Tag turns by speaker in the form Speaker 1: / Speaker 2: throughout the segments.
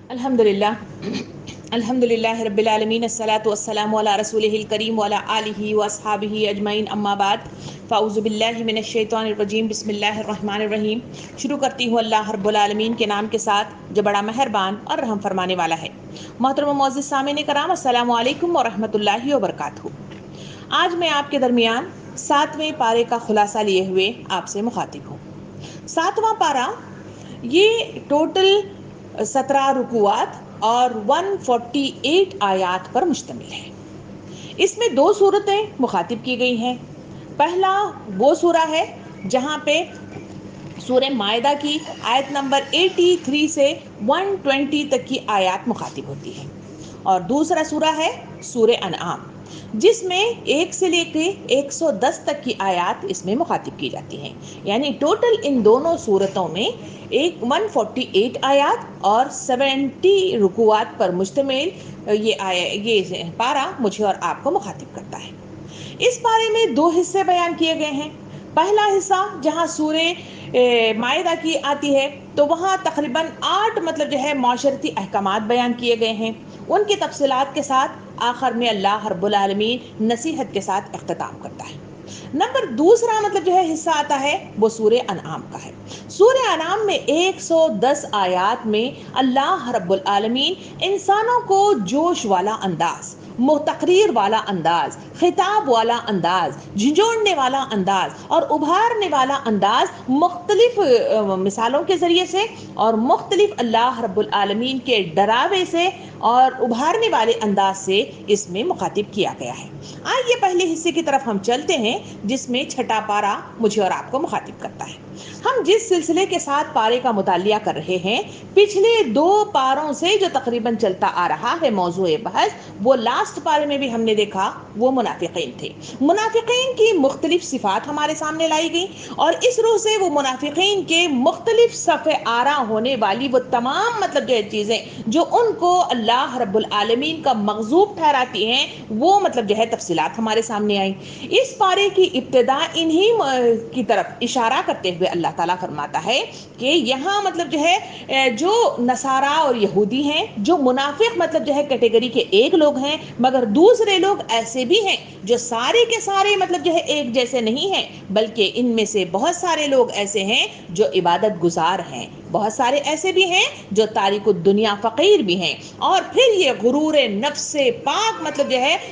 Speaker 1: الحمدللہ رب العالمین الصلاۃ والسلام علی رسولہ الکریم وعلی آلہ واصحابہ اجمعین اما بعد فاعوذ باللہ من الشیطان الرجیم بسم اللہ الرحمن الرحیم۔ شروع کرتی ہوں اللہ رب العالمین کے نام کے ساتھ جو بڑا مہربان اور رحم فرمانے والا ہے۔ محترم و معزز سامعین کرام، السلام علیکم ورحمۃ اللہ وبرکاتہ۔ آج میں آپ کے درمیان 7ویں پارے کا خلاصہ لیے ہوئے آپ سے مخاطب ہوں۔ 7واں پارہ یہ ٹوٹل 17 رکوعات اور 148 آیات پر مشتمل ہے۔ اس میں 2 صورتیں مخاطب کی گئی ہیں۔ پہلا وہ سورہ ہے جہاں پہ سورہ مائدہ کی آیت نمبر 83 سے 120 تک کی آیات مخاطب ہوتی ہے، اور دوسرا سورہ ہے سورہ انعام جس میں 1 سے لے کے 110 تک کی آیات اس میں مخاطب کی جاتی ہیں۔ یعنی ٹوٹل ان دونوں صورتوں میں 148 آیات اور 70 رکوعات پر مشتمل یہ پارہ مجھے اور آپ کو مخاطب کرتا ہے۔ اس پارے میں 2 حصے بیان کیے گئے ہیں۔ پہلا حصہ جہاں سورہ مائدہ کی آتی ہے تو وہاں تقریباً 8 معاشرتی احکامات بیان کیے گئے ہیں، ان کی تفصیلات کے ساتھ آخر میں اللہ رب العالمین نصیحت کے ساتھ اختتام کرتا ہے۔ نمبر دوسرا حصہ آتا ہے وہ سورہ انعام کا ہے۔ سورہ انعام میں 110 آیات میں اللہ رب العالمین انسانوں کو جوش والا انداز، تقریر والا انداز، خطاب والا انداز، جھنجھوڑنے والا انداز اور ابھارنے والا انداز مختلف مثالوں کے ذریعے سے اور مختلف اللہ رب العالمین کے ڈراوے سے اور ابھارنے والے انداز سے اس میں مخاطب کیا گیا ہے۔ آئیے پہلے حصے کی طرف ہم چلتے ہیں جس میں 6واں پارہ مجھے اور آپ کو مخاطب کرتا ہے۔ ہم جس سلسلے کے ساتھ پارے کا مطالعہ کر رہے ہیں، پچھلے 2 پاروں سے جو تقریباً چلتا آ رہا ہے موضوع بحث، وہ لاسٹ پارے میں بھی ہم نے دیکھا وہ منافقین تھے۔ منافقین کی مختلف صفات ہمارے سامنے لائی گئی، اور اس روح سے وہ منافقین کے مختلف صفِ آرا ہونے والی وہ تمام چیزیں جو ان کو اللہ رب العالمین کا مغضوب ٹھہراتی ہیں، وہ تفصیلات ہمارے سامنے آئیں۔ اس پارے کی ابتدا انہی کی طرف اشارہ کرتے ہوئے اللہ تعالیٰ فرماتا ہے کہ یہاں جو نصارہ اور یہودی ہیں، جو منافق کیٹیگری کے ایک لوگ ہیں، مگر دوسرے لوگ ایسے بھی ہیں جو سارے کے سارے ایک جیسے نہیں ہیں، بلکہ ان میں سے بہت سارے لوگ ایسے ہیں جو عبادت گزار ہیں، بہت سارے ایسے بھی ہیں جو تارک الدنیا فقیر بھی ہیں، اور پھر یہ غرور نفس سے پاک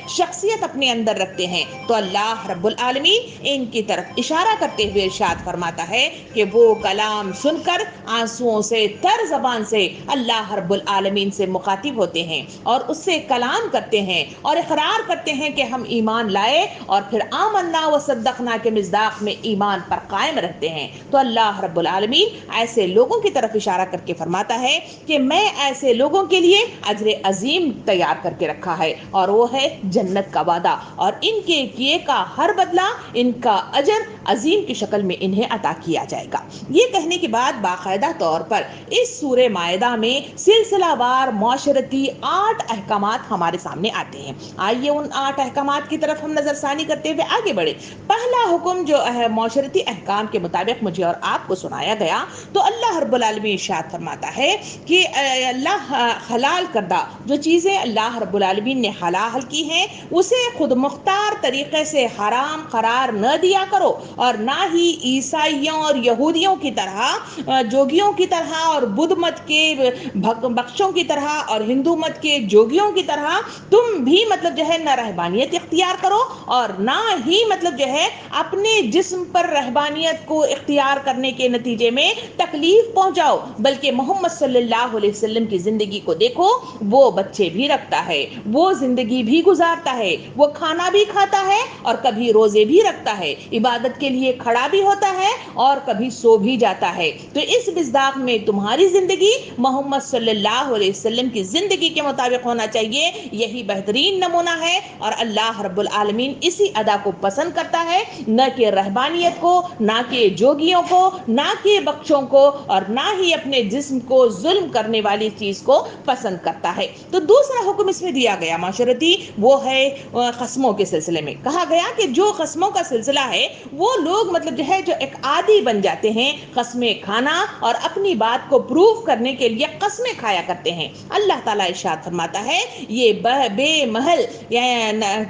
Speaker 1: شخصیت اپنے اندر رکھتے ہیں۔ تو اللہ رب العالمین ان کی طرف اشارہ کرتے ہوئے ارشاد فرماتا ہے کہ وہ کلام سن کر آنسوؤں سے تر زبان سے اللہ رب العالمین سے مخاطب ہوتے ہیں اور اس سے کلام کرتے ہیں اور اقرار کرتے ہیں کہ ہم ایمان لائے، اور پھر آمنا و صدقنا کے مصداق میں ایمان پر قائم رہتے ہیں۔ تو اللہ رب العالمین ایسے لوگوں کی طرف اشارہ کر کے فرماتا ہے کہ میں ایسے لوگوں کے لیے اجر عظیم تیار کر کے رکھا ہے، اور وہ ہے جنت کا وعدہ، اور ان کے کیے کا ہر بدلہ ان کا اجر عظیم کی شکل میں انہیں عطا کیا جائے گا۔ یہ کہنے کے بعد باقاعدہ طور پر اس سورہ مائدہ میں سلسلہ وار معاشرتی 8 احکامات ہمارے سامنے آتے ہیں۔ آئیے ان 8 احکامات کی طرف ہم نظر ثانی کرتے ہوئے آگے بڑھے۔ پہلا حکم جو معاشرتی احکام کے مطابق مجھے اور آپ کو سنایا گیا، تو اللہ رب العالمین ارشاد فرماتا ہے کہ اللہ حلال کردہ جو چیزیں اللہ رب العالمین نے حلال کی ہیں، اسے خود مختار طریقے سے حرام قرار نہ دیا کرو، اور نہ ہی عیسائیوں اور یہودیوں کی طرح، جوگیوں کی طرح اور بدھ مت کے بخشوں کی طرح اور ہندو مت کے جوگیوں کی طرح تم بھی نہ رہبانیت اختیار کرو، اور نہ ہی اپنے جسم پر رہبانیت کو اختیار کرنے کے نتیجے میں تکلیف پہنچاؤ، بلکہ محمد صلی اللہ علیہ وسلم کی زندگی کو دیکھو، وہ بچے بھی رکھتا ہے، وہ زندگی بھی گزارتا ہے، وہ کھانا بھی کھاتا ہے اور کبھی روزے بھی رکھتا ہے، عبادت کے لیے کھڑا بھی ہوتا ہے اور کبھی سو بھی جاتا ہے۔ تو اس مصداق میں تمہاری زندگی محمد صلی اللہ علیہ وسلم کی زندگی کے مطابق ہونا چاہیے، یہی بہترین نمونہ ہے، اور اللہ رب العالمین اسی ادا کو پسند کرتا ہے، نہ کہ رہبانیت کو، نہ کہ جوگیوں کو، نہ کہ بخشوں کو اور نہ ہی اپنے جسم کو ظلم کرنے والی چیز کو پسند کرتا ہے۔ تو دوسرا حکم اس میں دیا گیا معاشرتی وہ ہے قسموں کے سلسلے میں، کہا گیا کہ جو قسموں کا سلسلہ ہے وہ لوگ مطلب جو ہے جو ایک عادی بن جاتے ہیں قسمیں کھانا اور اپنی بات کو پروف کرنے کے لیے قسمیں کھایا کرتے ہیں۔ اللہ تعالیٰ ارشاد فرماتا ہے یہ بے محل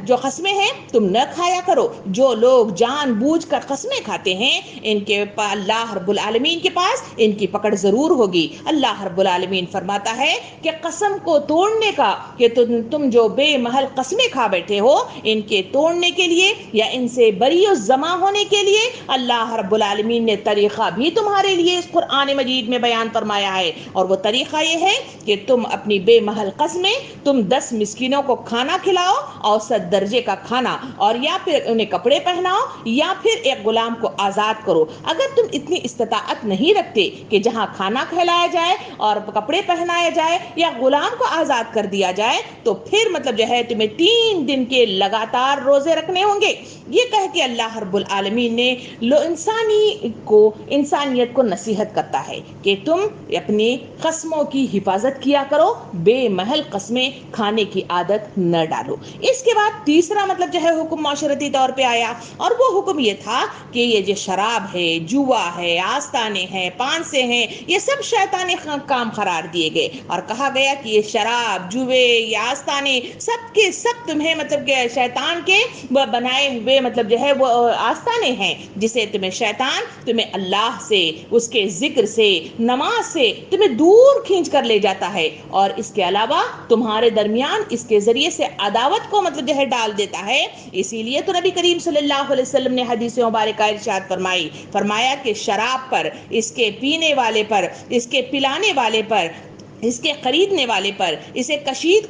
Speaker 1: جو قسمیں ہیں تم نہ کھایا کرو۔ جو لوگ جان بوجھ کر قسمیں کھاتے ہیں ان کے اللہ رب العالمین کے پاس ان کی پکڑ ضرور ہوگی۔ اللہ رب العالمین فرماتا ہے کہ قسم کو توڑنے کا کہ تم جو بے محل قسمیں کھا بیٹھے ہو ان کے توڑنے کے لیے یا ان سے بری و زما ہونے کے لیے اللہ رب العالمین نے طریقہ بھی تمہارے لیے اس قرآن مجید میں بیان فرمایا ہے، اور وہ طریقہ یہ ہے کہ تم اپنی بے محل قسمیں تم 10 مسکینوں کو کھانا کھلاؤ اوسط درجے کا کھانا، اور یا پھر انہیں کپڑے پہناؤ یا پھر ایک غلام کو آزاد کرو۔ اگر تم اتنی استطاعت نہیں رکھتے کہ جہاں کھانا کھلایا جائے اور کپڑے پہنایا جائے یا غلام کو آزاد کر دیا جائے تو پھر مطلب جو ہے تمہیں 3 دن کے لگاتار روزے رکھنے ہوں گے۔ یہ کہہ کے اللہ رب العالمین نے انسانیت کو نصیحت کرتا ہے کہ تم اپنی قسموں کی حفاظت کیا کرو، بے محل قسمیں کھانے کی عادت نہ ڈالو۔ اس کے بعد تیسرا مطلب جو ہے حکم معاشرتی طور پہ آیا، اور وہ حکم یہ تھا کہ یہ جو شراب ہے، جوا ہے، آستانے ہیں، پانسے ہیں، یہ سب شیطانی کام قرار دیے گئے، اور کہا گیا کہ یہ شراب، جوے، یہ آستانے سب کے سب تمہیں مطلب کہ شیطان کے بنائے ہوئے مطلب جو ہے وہ آستانے ہیں، جسے تمہیں شیطان تمہیں اللہ سے، اس کے ذکر سے، نماز سے تمہیں دور کھینچ کر لے جاتا ہے، اور اس کے علاوہ تمہارے درمیان اس کے ذریعے سے عداوت کو مطلب جو ہے ڈال دیتا ہے۔ اسی لیے تو نبی کریم صلی اللہ علیہ وسلم نے حدیث مبارکہ ارشاد فرمایا کہ شراب پر، اس کے پینے والے پر، اس کے پلانے والے پر، اس کے خریدنے والے پر، اسے کشید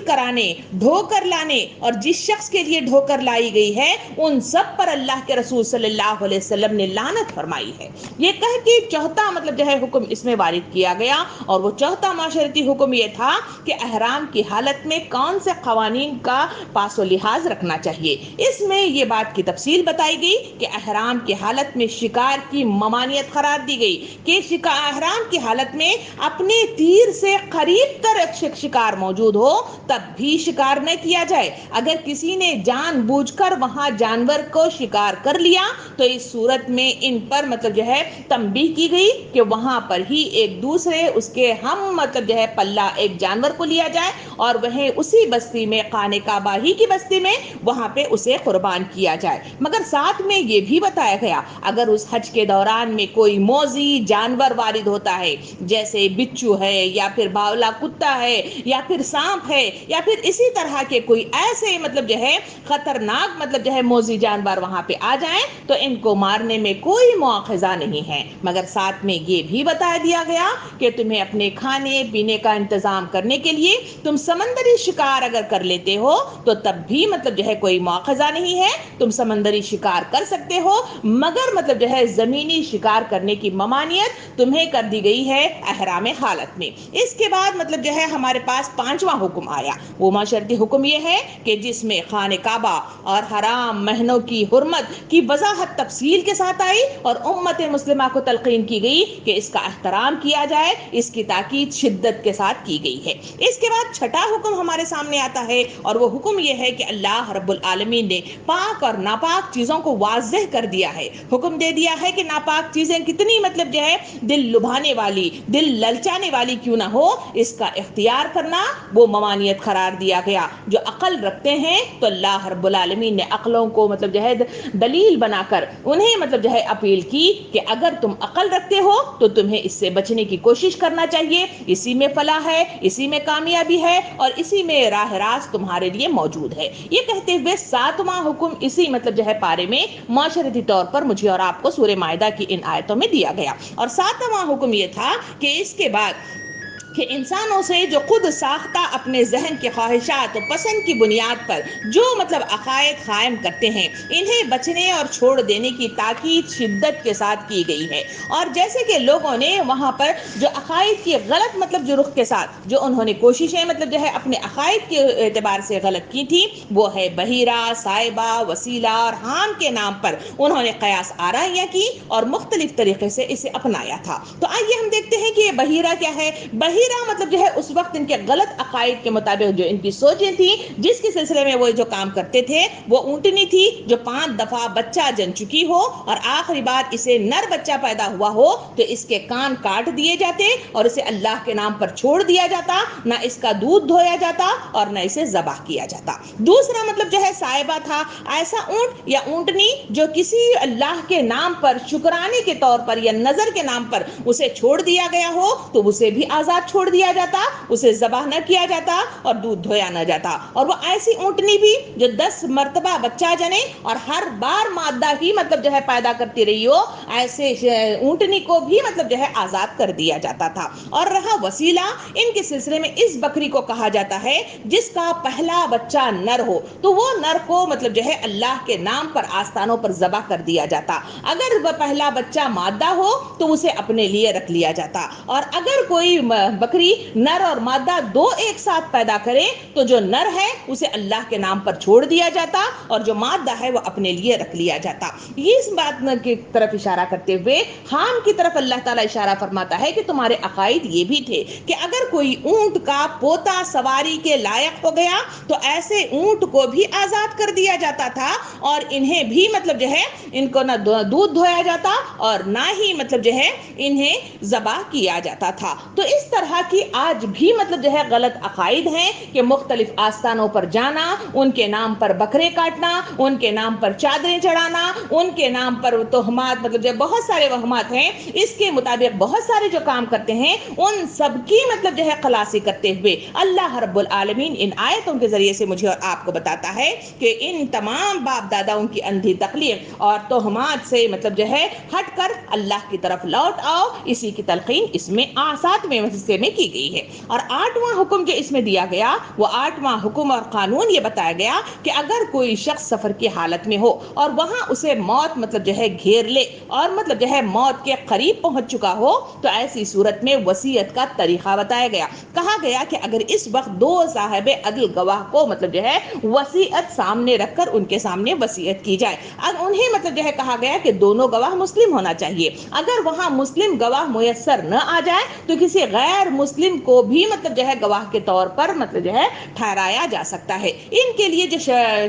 Speaker 1: کرانے، ڈھو کر لانے اور جس شخص کے لیے ڈھو کر لائی گئی ہے ان سب پر اللہ کے رسول صلی اللہ علیہ وسلم نے لعنت فرمائی ہے۔ یہ کہہ کے چوتھا مطلب جو ہے حکم اس میں وارد کیا گیا، اور وہ چوتھا معاشرتی حکم یہ تھا کہ احرام کی حالت میں کون سے قوانین کا پاس و لحاظ رکھنا چاہیے۔ اس میں یہ بات کی تفصیل بتائی گئی کہ احرام کی حالت میں شکار کی ممانعت قرار دی گئی کہ احرام کی حالت میں اپنے تیر سے قریب تر شکار موجود ہو تب بھی شکار نہ کیا جائے۔ اگر کسی نے جان بوجھ کر وہاں جانور کو شکار کر لیا تو اس صورت میں ان پر مطلب جو ہے تنبیہ کی گئی کہ وہاں پر ہی ایک دوسرے اس کے ہم مطلب جو ہے پلہ ایک جانور کو لیا جائے اور وہیں اسی بستی میں خانہ کعبہ ہی کی بستی میں وہاں پہ اسے قربان کیا جائے۔ مگر ساتھ میں یہ بھی بتایا گیا اگر اس حج کے دوران میں کوئی موذی جانور وارد ہوتا ہے جیسے بچھو ہے یا پھر باولا کتا ہے یا پھر سانپ ہے یا پھر اسی طرح کے کوئی ایسے مطلب جو ہے خطرناک مطلب جو ہے موذی جانور وہاں پہ آ جائیں تو ان کو مارنے میں کوئی مواخذہ نہیں ہے، مگر ساتھ میں یہ بھی بتا دیا گیا کہ تمہیں اپنے کھانے پینے کا انتظام کرنے کے لیے تم سمندری شکار اگر کر لیتے ہو تو تب بھی مطلب جو ہے کوئی مواخذہ نہیں ہے، تم سمندری شکار کر سکتے ہو، مگر مطلب جو ہے زمینی شکار کرنے کی ممانعت تمہیں کر دی گئی ہے احرام حالت میں۔ اس کے بعد مطلب جو ہے ہمارے پاس 5واں حکم آیا، وہ معاشرتی حکم یہ ہے کہ جس میں خانہ کعبہ اور حرام مہینوں کی حرمت کی وضاحت تفصیل کے ساتھ آئی اور امت مسلمہ کو تلقین کی گئی کہ اس کا احترام کیا جائے، اس کی تاکید شدت کے ساتھ کی گئی ہے۔ اس کے بعد چھٹا حکم ہمارے سامنے آتا ہے اور وہ حکم یہ ہے کہ اللہ رب العالمین نے پاک اور ناپاک چیزوں کو واضح کر دیا ہے، حکم دے دیا ہے کہ ناپاک چیزیں کتنی مطلب جو ہے دل لبھانے والی، دل للچانے والی کیوں نہ ہو، اس کا اختیار کرنا وہ ممانعت قرار دیا گیا۔ جو عقل رکھتے ہیں تو اللہ رب العالمین نے عقلوں کو مطلب جو ہے دلیل بنا کر انہیں مطلب جو ہے اپیل کی کہ اگر تم عقل رکھتے ہو تو تمہیں اس سے بچنے کی کوشش کرنا چاہیے، اسی میں فلاح ہے، اسی میں کامیابی ہے اور اسی میں راہ راست تمہارے لیے موجود ہے۔ یہ کہتے ہوئے 7واں حکم اسی مطلب جو ہے پارے میں معاشرتی طور پر مجھے اور آپ کو سورہ مائدہ کی ان آیتوں میں دیا گیا، اور 7واں حکم یہ تھا کہ اس کے بعد کہ انسانوں سے جو خود ساختہ اپنے ذہن کی خواہشات و پسند کی بنیاد پر جو مطلب عقائد قائم کرتے ہیں، انہیں بچنے اور چھوڑ دینے کی تاکید شدت کے ساتھ کی گئی ہے۔ اور جیسے کہ لوگوں نے وہاں پر جو عقائد کی غلط مطلب جو رخ کے ساتھ جو انہوں نے کوششیں مطلب جو ہے اپنے عقائد کے اعتبار سے غلط کی تھی، وہ ہے بحیرہ، صائبہ، وسیلہ اور حام کے نام پر انہوں نے قیاس آرائیاں کی اور مختلف طریقے سے اسے اپنایا تھا۔ تو آئیے ہم دیکھتے ہیں کہ یہ بحیرہ کیا ہے۔ بحیرہ مطلب جو ہے اس وقت ان کے غلط عقائد کے مطابق جو ان کی سوچیں تھیں، جس کے سلسلے میں وہ جو کام کرتے تھے، وہ اونٹنی تھی جو 5 دفعہ بچہ جن چکی ہو اور آخری بار اسے نر بچہ پیدا ہوا ہو تو اس کے کان کاٹ دیے جاتے اور اسے اللہ کے نام پر چھوڑ دیا جاتا، نہ اس کا دودھ دھویا جاتا اور نہ اسے ذبح کیا جاتا۔ دوسرا مطلب جو ہے صائبہ تھا، ایسا اونٹ یا اونٹنی جو کسی اللہ کے نام پر شکرانے کے طور پر یا نظر کے نام پر اسے چھوڑ دیا گیا ہو تو اسے بھی آزاد چھوڑ دیا جاتا، اسے ذبح نہ کیا جاتا اور دودھ دھویا نہ جاتا۔ اور وہ ایسی اونٹنی بھی جو 10 مرتبہ بچہ جنے اور ہر بار مادہ ہی مطلب جو ہے پیدا کرتی رہی ہو، ایسے اونٹنی کو بھی مطلب جو ہے آزاد کر دیا جاتا تھا۔ اور رہا وسیلہ، ان کے سلسلے میں اس بکری کو کہا جاتا ہے جس کا پہلا بچہ نر ہو تو وہ نر کو مطلب جو ہے اللہ کے نام پر آستانوں پر ذبح کر دیا جاتا۔ اگر وہ پہلا بچہ مادہ ہو تو اسے اپنے لیے رکھ لیا جاتا، اور اگر کوئی بکری نر اور مادہ دو ایک ساتھ پیدا کرے تو جو نر ہے اسے اللہ کے نام پر چھوڑ دیا جاتا اور جو مادہ ہے وہ اپنے لیے رکھ لیا جاتا۔ یہ اس بات کی طرف اشارہ کرتے ہوئے حام کی طرف اللہ تعالیٰ اشارہ فرماتا ہے کہ تمہارے عقائد یہ بھی تھے کہ اگر کوئی اونٹ کا پوتا سواری کے لائق ہو گیا تو ایسے اونٹ کو بھی آزاد کر دیا جاتا تھا اور انہیں بھی مطلب جو ہے ان کو نہ دودھ دھویا جاتا اور نہ ہی مطلب جو ہے انہیں ذبح کیا جاتا تھا۔ تو اس طرح کی آج بھی مطلب جو ہے غلط عقائد ہیں کہ مختلف آستانوں پر جانا، ان کے نام پر بکرے کاٹنا، ان کے نام پر چادریں چڑھانا، ان کے نام پر تہمات مطلب جو بہت سارے وہمات ہیں، اس کے مطابق بہت سارے جو کام کرتے ہیں، ان سب کی مطلب جو ہے خلاصی کرتے ہوئے اللہ رب العالمین ان آیتوں کے ذریعے سے مجھے اور آپ کو بتاتا ہے کہ ان تمام باپ داداؤں کی اندھی تخلیق اور تہمات سے مطلب جو ہے ہٹ کر اللہ کی طرف لوٹ آؤ، اسی کی تلقین اس میں 7ویں حصے میں کی گئی ہے۔ اور 8واں حکم جو اس میں دیا گیا وہ 8واں حکم اور قانون یہ بتایا گیا کہ اگر کوئی شخص سفر کی حالت میں ہو اور وہاں اسے موت مطلب جو ہے گھیر لے اور مطلب جو ہے موت کے قریب پہنچ چکا ہو تو ایسی صورت میں وصیت کا طریقہ بتایا گیا۔ کہا گیا کہ اگر اس وقت 2 صاحب عدل گواہ کو مطلب جو ہے وصیت سامنے رکھ کر ان کے سامنے وصیت کی جائے، انہیں مطلب جو ہے کہا گیا کہ دونوں گواہ مسلم ہونا چاہیے۔ اگر وہاں مسلم گواہ میسر نہ آ جائے تو کسی غیر مسلم کو بھی مطلب جو ہے گواہ کے طور پر مطلب جو ہے ٹھہرایا جا سکتا ہے۔ ان کے لیے جو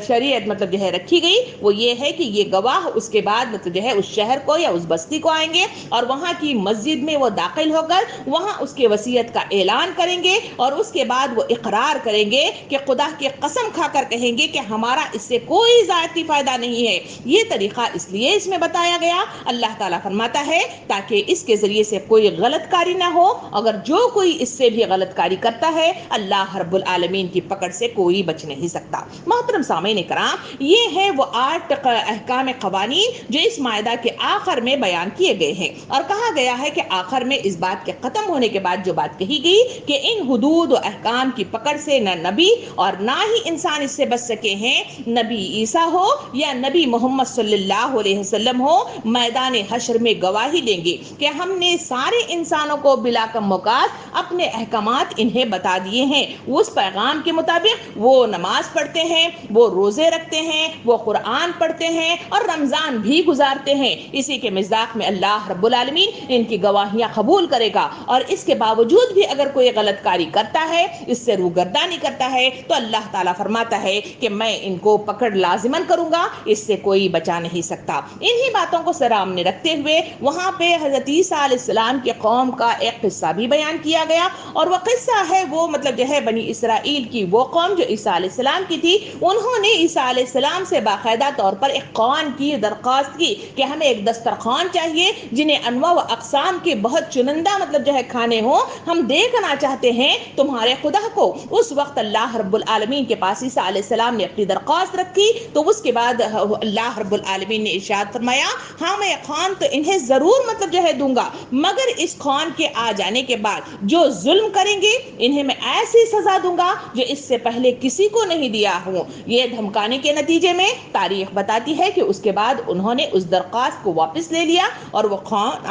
Speaker 1: شریعت مطلب جو ہے رکھی گئی وہ یہ ہے کہ یہ گواہ اس کے بعد مطلب جو ہے اس شہر کو یا اس بستی کو آئیں گے اور وہاں کی مسجد میں وہ داخل ہو کر وہاں اس کے وصیت کا اعلان کریں گے اور اس کے بعد وہ اقرار کریں گے کہ خدا کی قسم کھا کر کہیں گے کہ ہمارا اس سے کوئی ذاتی فائدہ نہیں ہے۔ یہ طریقہ اس لیے اس میں بتایا گیا، اللہ تعالیٰ فرماتا ہے تاکہ اس کے ذریعے سے کوئی غلط کاری نہ ہو، اگر جو کوئی اس سے بھی غلط کاری کرتا ہے اللہ رب العالمین کی پکڑ سے کوئی بچ نہیں سکتا۔ محترم سامعین کرام، یہ ہے وہ 8 احکام قوانین جو اس مائدہ کے آخر میں بیان کیے گئے ہیں، اور کہا گیا ہے کہ آخر میں اس بات کے ختم ہونے کے بعد جو بات کہی گئی کہ ان حدود و احکام کی پکڑ سے نہ نبی اور نہ ہی انسان اس سے بچ سکے ہیں، نبی عیسیٰ ہو یا نبی محمد صلی اللہ علیہ وسلم ہو، میدان حشر میں گواہی دیں گے کہ ہم نے سارے انسانوں کو بلا کم اوقات اپنے احکامات انہیں بتا دیے ہیں، اس پیغام کے مطابق وہ نماز پڑھتے ہیں، وہ روزے رکھتے ہیں، وہ قرآن پڑھتے ہیں اور رمضان بھی گزارتے ہیں۔ اسی کے مصداق میں اللہ رب العالمین ان کی گواہیاں قبول کرے گا، اور اس کے باوجود بھی اگر کوئی غلط کاری کرتا ہے، اس سے روگردانی کرتا ہے، تو اللہ تعالیٰ فرماتا ہے کہ میں ان کو پکڑ لازماً کروں گا، اس سے کوئی بچا نہیں سکتا۔ انہی باتوں کو سامنے رکھتے ہوئے وہاں پہ حضرت عیسیٰ علیہ السلام کی قوم کا ایک قصہ بھی بیان کیا گیا، اور وہ قصہ ہے وہ مطلب جو ہے بنی اسرائیل کی وہ قوم جو عیسیٰ علیہ السلام کی تھی، انہوں نے عیسیٰ علیہ السلام سے باقاعدہ طور پر ایک خوان کی درخواست کی کہ ہمیں ایک دسترخوان چاہیے جنہیں انواع و اقسام کے بہت چنندہ مطلب جو ہے کھانے ہوں، ہم دیکھنا چاہتے ہیں تمہارے خدا کو۔ اس وقت اللہ رب العالمین کے پاس عیسیٰ علیہ السلام نے اپنی درخواست رکھی، تو اس کے بعد اللہ رب العالمین نے ارشاد فرمایا ہاں میں خوان تو انہیں ضرور مطلب جو ہے دوں گا، مگر اس خوان کے آ جانے کے بعد جو ظلم کریں گے انہیں میں ایسی سزا دوں گا جو اس سے پہلے کسی کو نہیں دیا ہوں۔ یہ دھمکانے کے نتیجے میں تاریخ بتاتی ہے کہ اس کے بعد انہوں نے اس درخواست کو واپس لے لیا اور وہ خون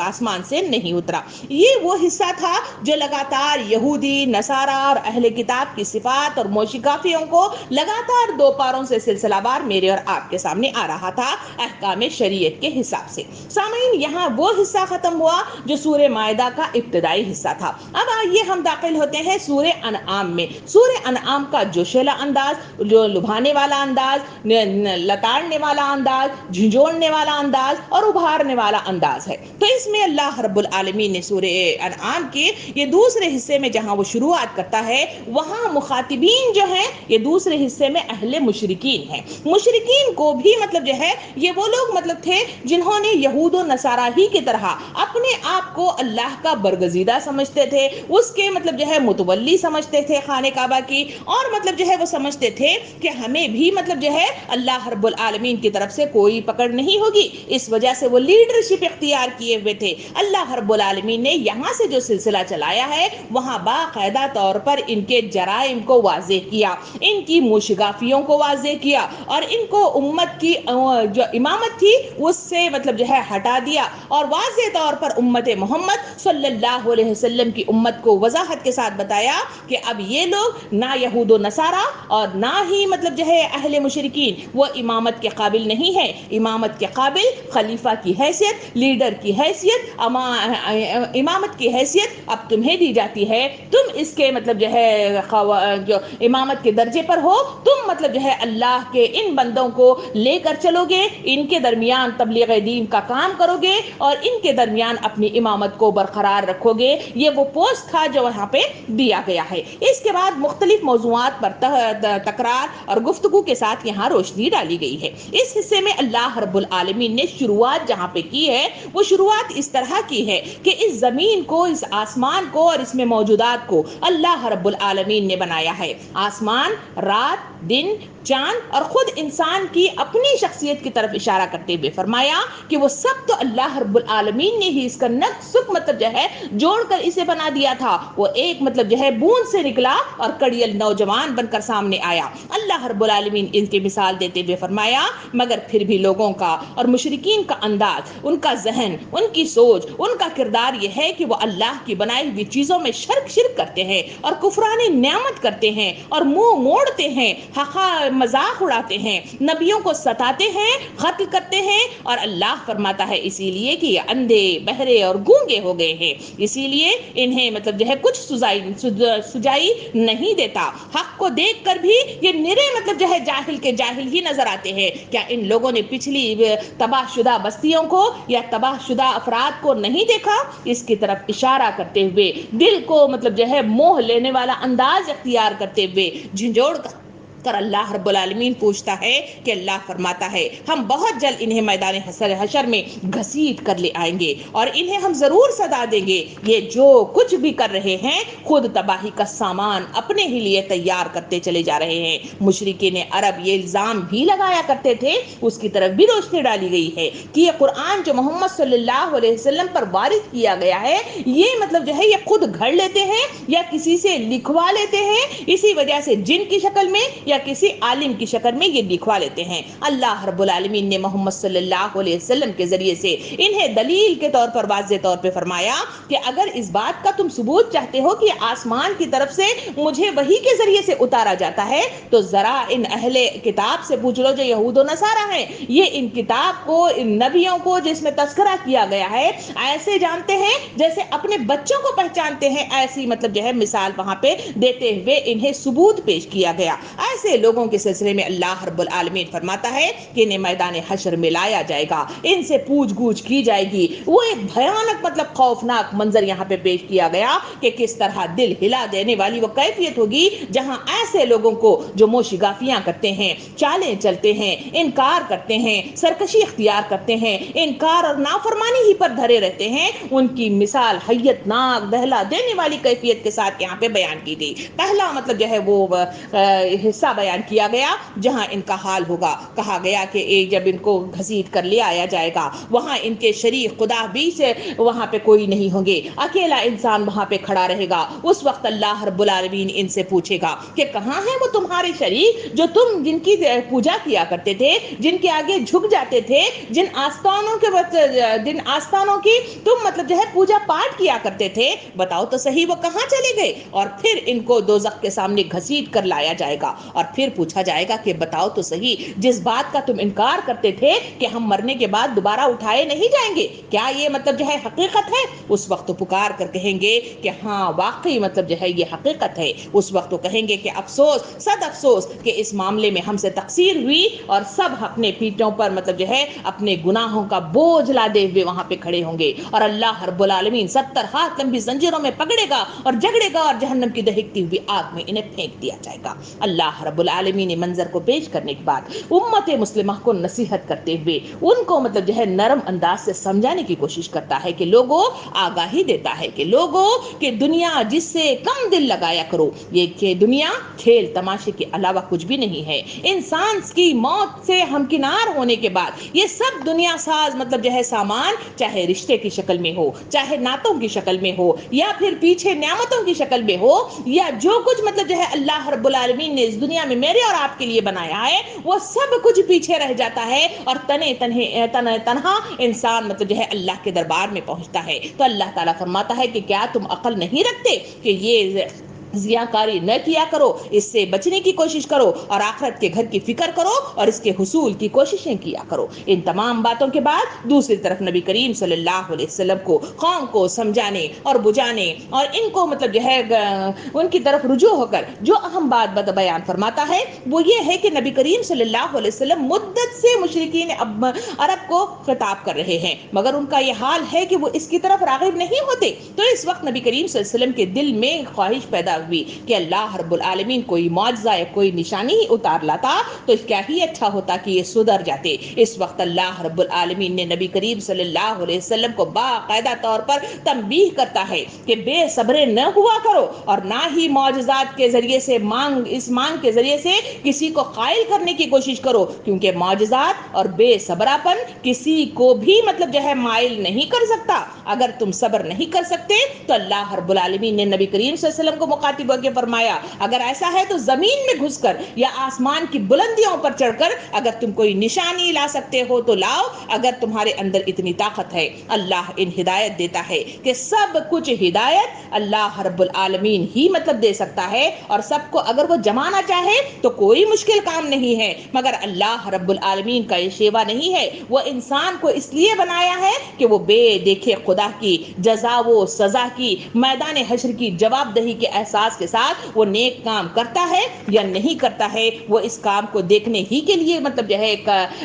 Speaker 1: آسمان سے نہیں اترا۔ یہ وہ حصہ تھا جو لگاتار یہودی، نصارہ اور اہل کتاب کی صفات اور موشگافیوں کو لگاتار 2 پاروں سے سلسلہ وار میرے اور آپ کے سامنے آ رہا تھا احکام شریعت کے حساب سے۔ سامعین، یہاں وہ حصہ ختم ہوا جو سورہ مائدہ کا ابتدائی حصہ تھا۔ اب آئیے ہم داخل ہوتے ہیں سورہ انعام میں۔ سورہ انعام کا جوشیلا انداز، جو لبھانے والا انداز، لتاڑنے والا انداز، جھنجھوڑنے والا انداز اور ابھارنے والا انداز ہے۔ تو اس میں اللہ رب العالمین نے سورہ انعام کے یہ دوسرے حصے میں جہاں وہ شروعات کرتا ہے، وہاں مخاطبین جو ہیں یہ دوسرے حصے میں اہل مشرکین ہیں۔ مشرکین کو بھی مطلب جو ہے یہ وہ لوگ مطلب تھے جنہوں نے یہود و نصارہ ہی کی طرح اپنے آپ کو اللہ کا برگزیدہ سمجھتے تھے، اس کے مطلب جو ہے متولی سمجھتے تھے خانہ کعبہ کی، اور مطلب جو ہے وہ سمجھتے تھے کہ ہمیں بھی مطلب جو ہے اللہ رب العالمین کی طرف سے کوئی پکڑ نہیں ہوگی۔ اس وجہ سے وہ لیڈرشپ اختیار کیے ہوئے تھے۔ اللہ رب العالمین نے یہاں سے جو سلسلہ چلایا ہے وہاں باقاعدہ طور پر ان کے جرائم کو واضح کیا، ان کی موشگافیوں کو واضح کیا، اور ان کو امت کی جو امامت تھی اس سے مطلب جو ہے ہٹا دیا، اور واضح طور پر امت محمد صلی اللہ علیہ وسلم کی امت کو وضاحت کے ساتھ بتایا کہ اب یہ لوگ نہ یہود و نصارہ اور نہ ہی مطلب جو ہے اہل مشرکین وہ امامت کے قابل نہیں ہے۔ امامت کے قابل خلیفہ کی حیثیت، لیڈر کی حیثیت، امامت کی حیثیت اب تمہیں دی جاتی ہے۔ تم اس کے مطلب جو ہے جو امامت کے درجے پر ہو، تم مطلب جو ہے اللہ کے ان بندوں کو لے کر چلو گے، ان کے درمیان تبلیغ دین کا کام کرو گے اور ان کے درمیان اپنی امامت کو برقرار رکھو گے۔ یہ وہ پوسٹ تھا جو وہاں پہ دیا گیا ہے۔ اس کے بعد مختلف موضوعات پر تکرار اور گفتگو کے ساتھ یہاں روشنی ڈالی گئی ہے۔ اس حصے میں اللہ رب العالمین نے شروعات جہاں پہ کی ہے وہ شروعات اس طرح کی ہے کہ اس زمین کو، اس آسمان کو اور اس میں موجودات کو اللہ رب العالمین نے بنایا ہے۔ آسمان، رات، دن، چاند اور خود انسان کی اپنی شخصیت کی طرف اشارہ کرتے ہوئے فرمایا کہ وہ سب تو اللہ رب العالمین نے ہی اس کا نقص مطلب جو ہے جوڑ کر اسے بنا دیا تھا۔ وہ ایک مطلب جو ہے بوند سے نکلا اور کڑیل نوجوان بن کر سامنے آیا۔ اللہ رب العالمین ان کی مثال دیتے ہوئے فرمایا مگر پھر بھی لوگوں کا اور مشرکین کا انداز، ان کا ذہن، ان کی سوچ، ان کا کردار یہ ہے کہ وہ اللہ کی بنائی ہوئی چیزوں میں شرک کرتے ہیں اور کفران نعمت کرتے ہیں اور منہ موڑتے ہیں، مذاق اڑاتے ہیں، نبیوں کو ستاتے ہیں، قتل کرتے ہیں، اور اللہ فرماتا ہے اسی لیے کہ یہ اندھے، بہرے اور گونگے ہو گئے ہیں، اسی لیے انہیں مطلب جو ہے کچھ سجائی نہیں دیتا۔ حق کو دیکھ کر بھی یہ نرے مطلب جو ہے جاہل کے جاہل ہی نظر آتے ہیں۔ کیا ان لوگوں نے پچھلی تباہ شدہ بستیوں کو یا تباہ شدہ افراد کو نہیں دیکھا؟ اس کی طرف اشارہ کرتے ہوئے دل کو مطلب جو ہے موہ لینے والا انداز اختیار کرتے ہوئے جھنجھوڑ کر اللہ رب العالمین پوچھتا ہے کہ اللہ فرماتا ہے ہم بہت جلد انہیں میدان حشر میں گھسیٹ کر لے آئیں گے اور انہیں ہم ضرور سزا دیں گے۔ یہ جو کچھ بھی کر رہے ہیں خود تباہی کا سامان اپنے ہی لیے تیار کرتے چلے جا رہے ہیں۔ مشرکین عرب یہ الزام بھی لگایا کرتے تھے، اس کی طرف بھی روشنی ڈالی گئی ہے کہ یہ قرآن جو محمد صلی اللہ علیہ وسلم پر وارد کیا گیا ہے یہ مطلب جو ہے یہ خود گھڑ لیتے ہیں یا کسی سے لکھوا لیتے ہیں، اسی وجہ سے جن کی شکل میں یا کسی عالم کی شکل میں یہ لکھوا لیتے ہیں۔ اللہ رب العالمین نے محمد صلی اللہ علیہ وسلم کے ذریعے سے انہیں دلیل کے طور پر واضح طور پہ فرمایا کہ اگر اس بات کا تم ثبوت چاہتے ہو کہ آسمان کی طرف سے مجھے وحی کے ذریعے سے اتارا جاتا ہے تو ذرا ان اہل کتاب سے پوچھ لو جو یہود و نصارہ ہیں، یہ ان کتاب کو، ان نبیوں کو جس میں تذکرہ کیا گیا ہے ایسے جانتے ہیں جیسے اپنے بچوں کو پہچانتے ہیں، ایسی مطلب جو ہے مثال وہاں پہ دیتے ہوئے انہیں ثبوت پیش کیا گیا۔ ایسے لوگوں کے سلسلے میں اللہ رب العالمین فرماتا ہے کہ انہیں میدان حشر میں لایا جائے گا، ان سے پوچھ گچھ کی جائے گی۔ وہ ایک بھیانک مطلب خوفناک منظر یہاں پہ پیش کیا گیا کہ کس طرح دل ہلا دینے والی وہ کیفیت ہوگی جہاں ایسے لوگوں کو جو موشگافیاں کرتے ہیں، چالیں چلتے ہیں، انکار کرتے ہیں، سرکشی اختیار کرتے ہیں، انکار اور نافرمانی ہی پر دھرے رہتے ہیں، ان کی مثال حیت ناک دہلا دینے والی کیفیت کے ساتھ یہاں پہ بیان کی گئی۔ پہلا مطلب جو ہے وہ حصہ جگہ بیان کیا گیا جہاں ان کا حال ہوگا. کہا گیا کہ جب ان کو گھسیٹ کر لے آیا جائے گا وہاں ان کے شریک خدا بھی سے وہاں پہ کوئی نہیں ہوں گے, اکیلا انسان وہاں پہ کھڑا رہے گا. اس وقت اللہ رب العالمین ان سے پوچھے گا کہ کہاں ہیں وہ تمہارے شریک جو تم جن کی پوجا کیا کرتے تھے, جن کے آگے جھک جاتے تھے, جن آستانوں کی تم مطلب جو ہے پوجا پاٹ کیا کرتے تھے, بتاؤ تو صحیح وہ کہاں چلے گئے. اور پھر ان کو دوزخ کے سامنے گھسیٹ کر لایا جائے گا اور پھر پوچھا جائے گا کہ بتاؤ تو صحیح جس بات کا تم انکار کرتے تھے کہ ہم مرنے کے بعد دوبارہ اٹھائے نہیں جائیں گے, کیا یہ مطلب جو ہے حقیقت ہے. اس وقت تو پکار کر کہیں گے کہ ہاں واقعی مطلب جو ہے یہ حقیقت ہے. اس وقت تو کہیں گے کہ افسوس صد افسوس کہ اس معاملے میں ہم سے تقصیر ہوئی, اور سب اپنے پیٹوں پر مطلب جو ہے اپنے گناہوں کا بوجھ لادے ہوئے وہاں پہ کھڑے ہوں گے, اور اللہ رب العالمین 70 ہاتھ لمبی زنجیروں میں پکڑے گا اور جگڑے گا اور جہنم کی دہکتی ہوئی آگ میں انہیں پھینک دیا جائے گا. اللہ رب العالمین نے منظر کو پیش کرنے کے بعد امت مسلمہ کو نصیحت کرتے ہوئے ان کو مطلب جو ہے نرم انداز سے سمجھانے کی کوشش کرتا ہے کہ لوگوں, آگاہی دیتا ہے کہ لوگوں کہ دنیا جس سے کم دل لگایا کرو, یہ کہ دنیا کھیل تماشے کے علاوہ کچھ بھی نہیں ہے. انسان کی موت سے ہمکنار ہونے کے بعد یہ سب دنیا ساز مطلب جو ہے سامان, چاہے رشتے کی شکل میں ہو, چاہے نعتوں کی شکل میں ہو, یا پھر پیچھے نعمتوں کی شکل میں ہو, یا جو کچھ مطلب جو ہے اللہ رب العالمین نے اس دنیا میں میرے اور آپ کے لیے بنایا ہے, وہ سب کچھ پیچھے رہ جاتا ہے اور تنہا انسان مطلب جو ہے اللہ کے دربار میں پہنچتا ہے. تو اللہ تعالیٰ فرماتا ہے کہ کیا تم عقل نہیں رکھتے کہ یہ ضیاءکاری نہ کیا کرو, اس سے بچنے کی کوشش کرو اور آخرت کے گھر کی فکر کرو اور اس کے حصول کی کوششیں کیا کرو. ان تمام باتوں کے بعد دوسری طرف نبی کریم صلی اللہ علیہ وسلم کو قوم کو سمجھانے اور بجھانے اور ان کو مطلب جو ہے ان کی طرف رجوع ہو کر جو اہم بات بیان فرماتا ہے وہ یہ ہے کہ نبی کریم صلی اللہ علیہ وسلم مدت سے مشرکین عرب کو خطاب کر رہے ہیں, مگر ان کا یہ حال ہے کہ وہ اس کی طرف راغب نہیں ہوتے. تو اس وقت نبی کریم صلی اللہ علیہ وسلم کے دل میں خواہش پیدا ہوئی کہ اللہ رب العالمین کوئی معجزہ یا کوئی نشانی ہی اتار لاتا تو کیا ہی اچھا ہوتا کہ یہ سدھر جاتے. اس وقت اللہ رب العالمین نے نبی کریم صلی اللہ علیہ وسلم کو باقاعدہ طور پر تنبیہ کرتا ہے کہ بے صبرے نہ ہوا کرو اور نہ ہی معجزات کے ذریعے سے اس مانگ کے ذریعے سے کسی کو قائل کرنے کی کوشش کرو, کیونکہ معجزات اور بے صبرا پن کسی کو بھی مطلب جو ہے مائل نہیں کر سکتا. اگر تم صبر نہیں کر سکتے تو اللہ رب العالمین نے نبی کریم صلی اللہ علیہ وسلم کو مخاطب ہو کے فرمایا اگر ایسا ہے تو زمین میں گھس کر یا آسمان کی بلندیوں پر چڑھ کر اگر تم کوئی نشانی لا سکتے ہو تو لاؤ, اگر تمہارے اندر اتنی طاقت ہے. اللہ ان ہدایت دیتا ہے کہ سب کچھ ہدایت اللہ رب العالمین ہی مطلب دے سکتا ہے, اور سب کو اگر وہ جمانا چاہے تو کوئی مشکل کام نہیں ہے, مگر اللہ رب العالمین کا یہ شیوا نہیں ہے. وہ انسان کو اس لیے بنایا ہے کہ وہ بے دیکھے خدا کی جزا و سزا کی میدان حشر کی جواب دہی کے احساس کے ساتھ وہ نیک کام کرتا ہے یا نہیں کرتا ہے, وہ اس کام کو دیکھنے ہی کے لیے مطلب جو ہے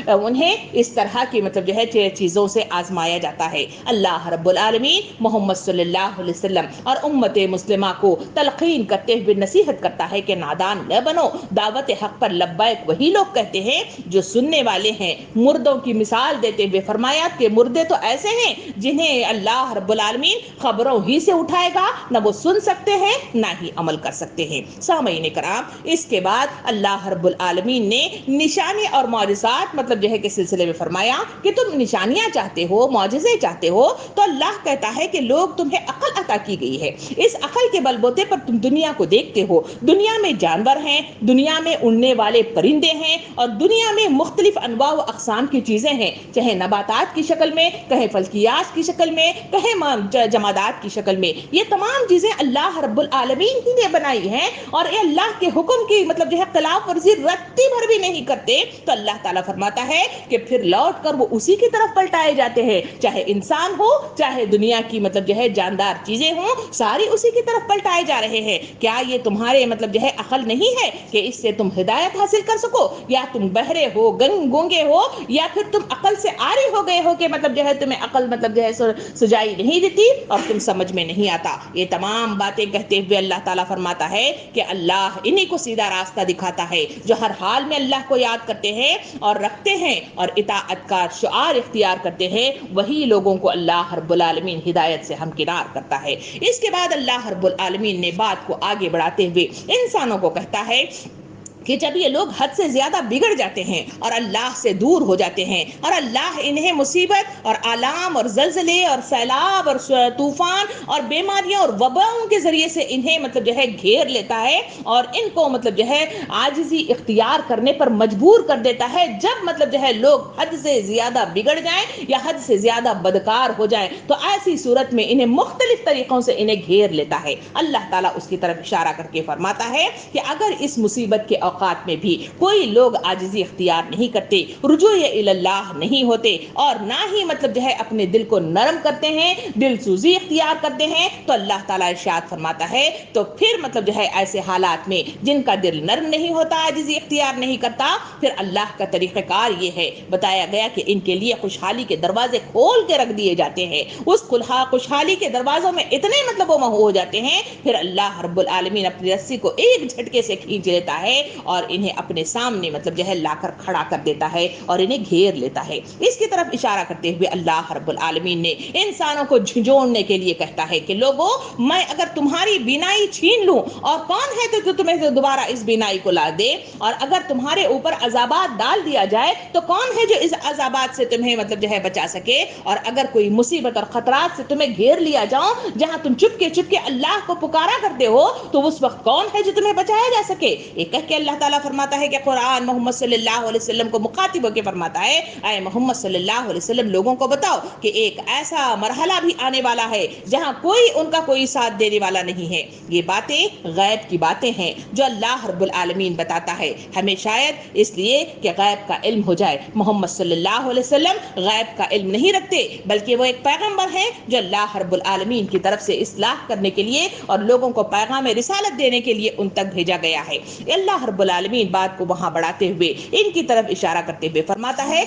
Speaker 1: انہیں اس طرح کی مطلب جو ہے چیزوں سے آزمایا جاتا ہے. اللہ رب العالمین محمد صلی اللہ علیہ وسلم اور امت مسلمہ کو تلقین کرتے ہوئے نصیحت کرتا ہے کہ نادان نہ بنو, دعوت حق پر لبیک وہی لوگ کہتے ہیں جو سننے والے ہیں. مردوں کی مثال دیتے ہوئے فرمایا کہ مردے تو ایسے ہیں جنہیں اللہ رب العالمین خبروں ہی سے اٹھائے گا, نہ وہ سن سکتے ہیں نہ ہی عمل کر سکتے ہیں. سامعین کرام, اس کے بعد اللہ رب العالمین نے نشانی اور معجزات مطلب جو ہے کہ سلسلے میں فرمایا کہ تم نشانیاں چاہتے ہو, معجزے چاہتے ہو, تو اللہ کہتا ہے کہ لوگ تمہیں عقل عطا کی گئی ہے, اس عقل کے بل بوتے پر تم دنیا کو دیکھتے ہو. دنیا میں جانور ہیں, دنیا میں اڑنے والے پرندے ہیں, اور دنیا میں مختلف انواع و اقسام کی چیزیں ہیں, چاہے نباتات کی شکل میں, کہیں فلکیات کی شکل میں, کہیں جمادات کی شکل میں. یہ تمام چیزیں اللہ رب العالمین ہی نے بنائی ہیں, اور یہ اللہ کے حکم کی مطلب جو ہے خلاف ورزی رتی بھر بھی نہیں کرتے. تو اللہ تعالیٰ فرماتا ہے کہ پھر لوٹ کر وہ اسی کی طرف پلٹائے جاتے ہیں, چاہے انسان ہو چاہے دنیا کی مطلب جو ہے جاندار چیزیں ہوں, ساری اسی کی طرف پلٹائے جا رہے ہیں. کیا یہ تمہارے مطلب جو ہے عقل نہیں ہے کہ اس سے تم ہدایت حاصل کر سکو؟ یا تم بہرے ہو, گونگے ہو, یا پھر تم عقل سے عاری ہو گئے ہو کہ مطلب جو ہے تمہیں عقل مطلب جو ہے سجائی نہیں دیتی اور تم سمجھ میں نہیں آتا. یہ تمام باتیں کہتے ہوئے اللہ تعالیٰ فرماتا ہے کہ اللہ انہی کو سیدھا راستہ دکھاتا ہے جو ہر حال میں اللہ کو یاد کرتے ہیں اور رکھتے ہیں اور اطاعت کا شعار اختیار کرتے ہیں, وہی لوگوں کو اللہ رب العالمین ہدایت سے ہمکنار کرتا ہے. اس کے بعد اللہ رب العالمین نے بات کو آگے بڑھاتے ہوئے انسانوں کو کہتا ہے کہ جب یہ لوگ حد سے زیادہ بگڑ جاتے ہیں اور اللہ سے دور ہو جاتے ہیں اور اللہ انہیں مصیبت اور آلام اور زلزلے اور سیلاب اور طوفان اور بیماریاں اور وباؤں کے ذریعے سے انہیں مطلب جو ہے گھیر لیتا ہے اور ان کو مطلب جو ہے عاجزی اختیار کرنے پر مجبور کر دیتا ہے، جب مطلب جو ہے لوگ حد سے زیادہ بگڑ جائیں یا حد سے زیادہ بدکار ہو جائیں تو ایسی صورت میں انہیں مختلف طریقوں سے انہیں گھیر لیتا ہے۔ اللہ تعالیٰ اس کی طرف اشارہ کر کے فرماتا ہے کہ اگر اس مصیبت کے اوقات میں بھی کوئی لوگ عاجزی اختیار نہیں کرتے، رجوع اللہ نہیں ہوتے اور نہ ہی مطلب جو ہے اپنے دل کو نرم کرتے ہیں، دل سوزی اختیار کرتے ہیں، تو اللہ تعالیٰ ارشاد فرماتا ہے تو پھر مطلب جو ہے ایسے حالات میں جن کا دل نرم نہیں ہوتا، عاجزی اختیار نہیں کرتا، پھر اللہ کا طریقہ کار یہ ہے، بتایا گیا کہ ان کے لیے خوشحالی کے دروازے کھول کے رکھ دیے جاتے ہیں۔ اس خوشحالی کے دروازوں میں اتنے مطلب وہ ہو جاتے ہیں، پھر اللہ رب العالمین اپنی رسی کو ایک جھٹکے سے کھینچ لیتا ہے اور انہیں اپنے سامنے مطلب جو ہے لا کر کھڑا کر دیتا ہے اور انہیں گھیر لیتا ہے۔ اس کی طرف اشارہ کرتے ہوئے اللہ رب العالمین نے انسانوں کو جھنجھوڑنے کے لیے کہتا ہے کہ لوگوں، میں اگر تمہاری بینائی چھین لوں اور کون ہے تو تمہیں دوبارہ اس بینائی کو لا دے، اور اگر تمہارے اوپر عذابات ڈال دیا جائے تو کون ہے جو اس عذابات سے تمہیں مطلب جو ہے بچا سکے، اور اگر کوئی مصیبت اور خطرات سے تمہیں گھیر لیا جاؤ جہاں تم چپ کے اللہ کو پکارا کرتے ہو تو اس وقت کون ہے جو تمہیں بچایا جا سکے۔ یہ کہہ کے اللہ تعالیٰ فرماتا ہے کہ قرآن محمد صلی اللہ علیہ وسلم کو مخاطب ہو کے فرماتا ہے، اے محمد صلی اللہ علیہ وسلم لوگوں کو بتاؤ کہ ایک ایسا مرحلہ بھی آنے والا ہے جہاں کوئی ان کا کوئی ساتھ دینے والا نہیں ہے۔ یہ باتیں غیب کی باتیں ہیں جو اللہ رب العالمین بتاتا ہے ہمیں، شاید اس لیے کہ غیب کا علم ہو جائے۔ محمد صلی اللہ علیہ وسلم غیب کا علم نہیں رکھتے، بلکہ وہ ایک پیغمبر ہیں جو اللہ رب العالمین کی طرف سے اصلاح کرنے کے لیے اور لوگوں کو پیغام رسالت دینے کے لیے ان تک بھیجا گیا ہے۔ اللہ رب العالمین بات کو وہاں بڑھاتے ہوئے ان کی طرف اشارہ کرتے ہوئے فرماتا ہے،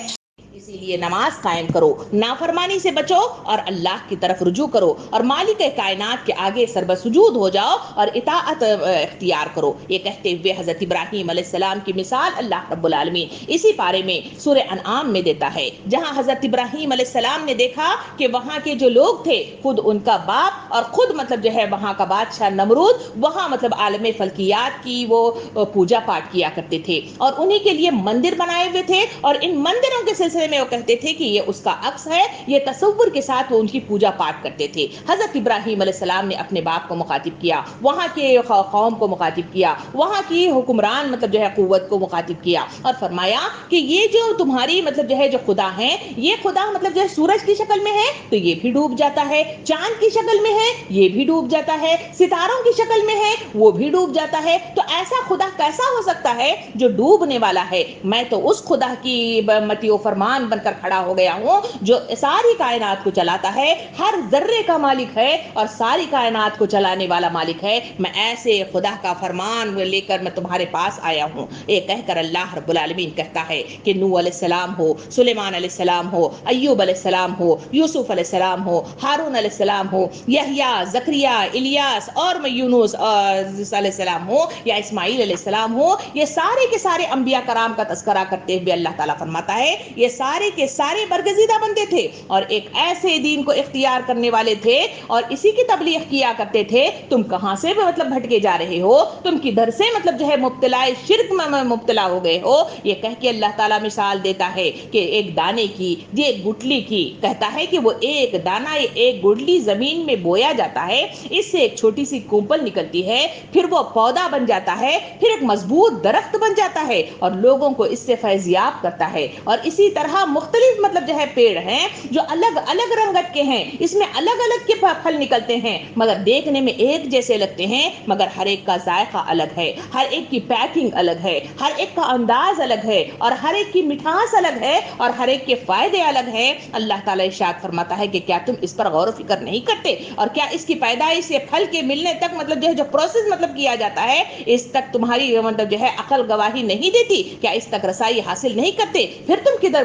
Speaker 1: اسی لیے نماز قائم کرو، نافرمانی سے بچو اور اللہ کی طرف رجوع کرو اور مالک کائنات کے آگے سربسجود ہو جاؤ اور اطاعت اختیار کرو۔ یہ کہتے ہوئے حضرت ابراہیم علیہ السلام کی مثال اللہ رب العالمین اسی پارے میں سورہ انعام میں دیتا ہے، جہاں حضرت ابراہیم علیہ السلام نے دیکھا کہ وہاں کے جو لوگ تھے، خود ان کا باپ اور خود مطلب جو ہے وہاں کا بادشاہ نمرود، وہاں مطلب عالم فلکیات کی وہ پوجا پاٹ کیا کرتے تھے اور انہی کے لیے مندر بنائے ہوئے تھے، اور ان مندروں کے سلسلے میں وہ کہتے تھے کہ یہ اس کا عکس ہے، یہ تصور کے ساتھ وہ ان کی پوجا پاٹ کرتے تھے۔ حضرت ابراہیم علیہ السلام نے اپنے باپ کو مخاطب کیا، وہاں کے قوم کو مخاطب کیا، وہاں کی حکمران مطلب جو ہے قوت کو مخاطب کیا اور فرمایا کہ یہ جو تمہاری مطلب جو ہے جو خدا ہیں، یہ خدا مطلب جو ہے سورج کی شکل میں ہے تو یہ بھی ڈوب جاتا ہے، چاند کی شکل میں ہے یہ بھی ڈوب جاتا ہے، ستاروں کی شکل میں ہے وہ بھی ڈوب جاتا ہے، تو ایسا خدا کیسا ہو سکتا ہے جو ڈوبنے والا ہے؟ میں تو اس خدا کی متی و فرمان بن کر کھڑا ہو گیا ہوں جو ساری کائنات کو چلاتا ہے، ہر ذرے کا مالک ہے اور ساری کائنات کو چلانے والا مالک ہے، میں ایسے خدا کا فرمان لے کر میں تمہارے پاس آیا ہوں۔ یہ کہہ کر اللہ رب العالمین کہتا ہے کہ نوح علیہ السلام ہو، سلیمان علیہ السلام ہو، ایوب علیہ السلام ہو، یوسف علیہ السلام ہو، ہارون علیہ السلام ہو، یحییٰ، زکریا، الیاس اور یونس علیہ السلام ہو یا اسماعیل علیہ السلام ہو، یہ سارے کے سارے انبیاء کرام کا تذکرہ کرتے ہوئے اللہ تعالیٰ فرماتا ہے یہ سارے کے سارے برگزیدہ بندے تھے اور ایک ایسے دین کو اختیار کرنے والے تھے اور اسی کی تبلیغ کیا کرتے تھے۔ تم کہاں سے مطلب بھٹکے جا رہے ہو؟ تم کدھر سے مطلب جو ہے مبتلا شرک میں مبتلا ہو گئے ہو؟ یہ کہہ کے اللہ تعالیٰ مثال دیتا ہے کہ ایک دانے کی، ایک گٹلی کی، کہتا ہے کہ وہ ایک دانہ ایک گٹلی زمین میں بویا جاتا ہے، اس سے ایک چھوٹی سی کونپل نکلتی ہے، پھر وہ پودا بن جاتا ہے، پھر ایک مضبوط درخت بن جاتا ہے اور لوگوں کو اس سے فیضیاب کرتا ہے۔ اور اسی طرح مختلف مطلب جو ہے پیڑ ہیں جو الگ الگ رنگت کے ہیں، اس میں الگ الگ کے پھل نکلتے ہیں مگر دیکھنے میں ایک جیسے لگتے ہیں، مگر ہر ایک کا ذائقہ الگ ہے، ہر ایک کی پیکنگ الگ ہے، ہر ایک کا انداز الگ ہے اور ہر ایک کی مٹھاس الگ ہے اور ہر ایک کے فائدے الگ ہیں۔ اللہ تعالیٰ ارشاد فرماتا ہے کہ کیا تم اس پر غور و فکر نہیں کرتے؟ اور کیا اس کی پیدائش سے پھل کے ملنے تک مطلب جو ہے جو پروسیس مطلب کیا جاتا ہے، اس تک تمہاری مطلب جو ہے عقل گواہی نہیں دیتی؟ کیا اس تک رسائی حاصل نہیں کرتے؟ پھر تم کدھر